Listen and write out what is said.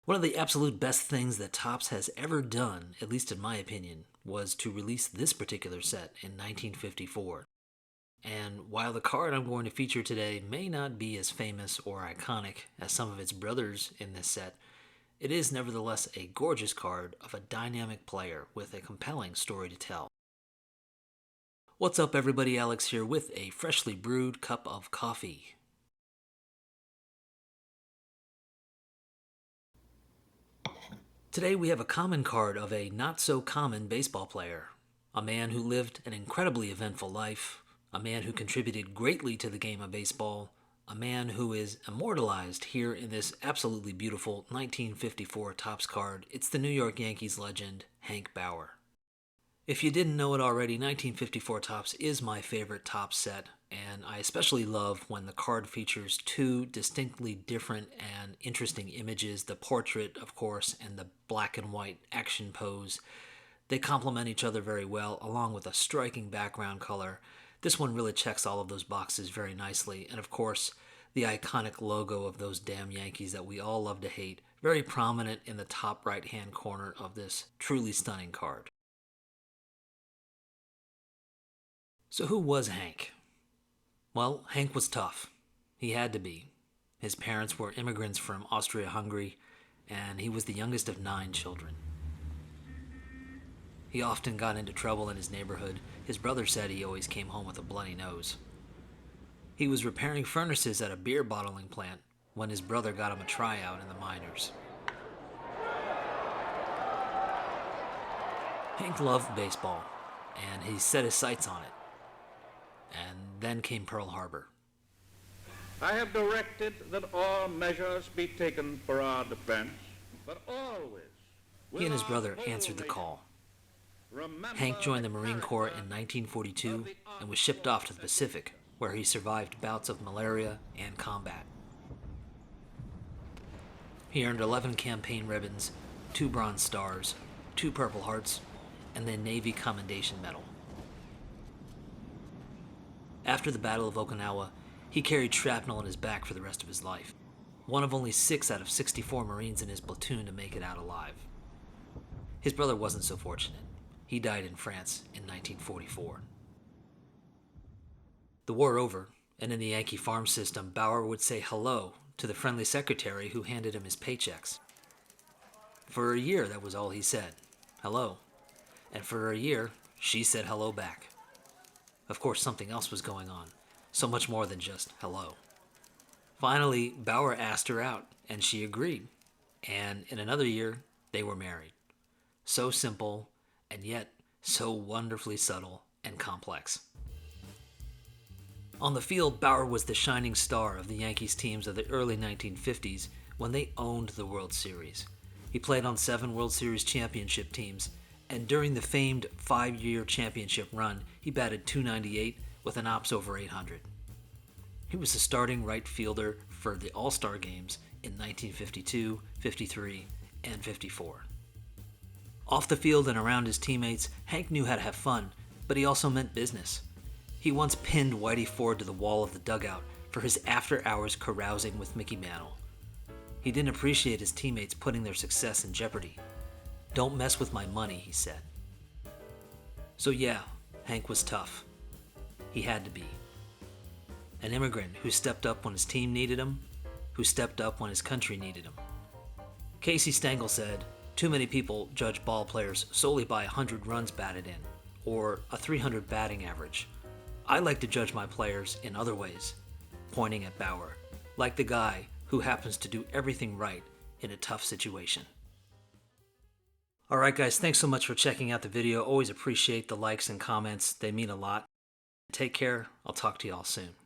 One of the absolute best things that Topps has ever done, at least in my opinion, was to release this particular set in 1954. And while the card I'm going to feature today may not be as famous or iconic as some of its brothers in this set, it is nevertheless a gorgeous card of a dynamic player with a compelling story to tell. What's up everybody, Alex here with a freshly brewed cup of coffee. Today we have a common card of a not-so-common baseball player. A man who lived an incredibly eventful life, a man who contributed greatly to the game of baseball, a man who is immortalized here in this absolutely beautiful 1954 Topps card. It's the New York Yankees legend, Hank Bauer. If you didn't know it already, 1954 Topps is my favorite Topps set, and I especially love when the card features two distinctly different and interesting images, the portrait, of course, and the black and white action pose. They complement each other very well, along with a striking background color. This one really checks all of those boxes very nicely, and of course, the iconic logo of those damn Yankees that we all love to hate, very prominent in the top right-hand corner of this truly stunning card. So who was Hank? Well, Hank was tough. He had to be. His parents were immigrants from Austria-Hungary, and he was the youngest of 9 children. He often got into trouble in his neighborhood. His brother said he always came home with a bloody nose. He was repairing furnaces at a beer bottling plant when his brother got him a tryout in the minors. Hank loved baseball, and he set his sights on it. And then came Pearl Harbor. I have directed that all measures be taken for our defense, but always. He and his brother answered the call. Hank joined the Marine Corps in 1942 and was shipped off to the Pacific, where he survived bouts of malaria and combat. He earned 11 campaign ribbons, 2 Bronze Stars, 2 Purple Hearts, and the Navy Commendation Medal. After the Battle of Okinawa, he carried shrapnel in his back for the rest of his life, one of only 6 out of 64 Marines in his platoon to make it out alive. His brother wasn't so fortunate. He died in France in 1944. The war over, and in the Yankee farm system, Bauer would say hello to the friendly secretary who handed him his paychecks. For a year, that was all he said, hello. And for a year, she said hello back. Of course, something else was going on, so much more than just hello. Finally, Bauer asked her out, and she agreed. And in another year, they were married. So simple, and yet so wonderfully subtle and complex. On the field, Bauer was the shining star of the Yankees teams of the early 1950s when they owned the World Series. He played on 7 World Series championship teams, and during the famed 5-year championship run, he batted .298 with an OPS over 800. He was the starting right fielder for the All-Star games in 1952, 53, and 54. Off the field and around his teammates, Hank knew how to have fun, but he also meant business. He once pinned Whitey Ford to the wall of the dugout for his after-hours carousing with Mickey Mantle. He didn't appreciate his teammates putting their success in jeopardy. "Don't mess with my money," he said. So yeah, Hank was tough. He had to be. An immigrant who stepped up when his team needed him, who stepped up when his country needed him. Casey Stengel said, "Too many people judge ball players solely by 100 runs batted in, or a 300 batting average. I like to judge my players in other ways," pointing at Bauer, like the guy who happens to do everything right in a tough situation. Alright guys, thanks so much for checking out the video. Always appreciate the likes and comments. They mean a lot. Take care. I'll talk to you all soon.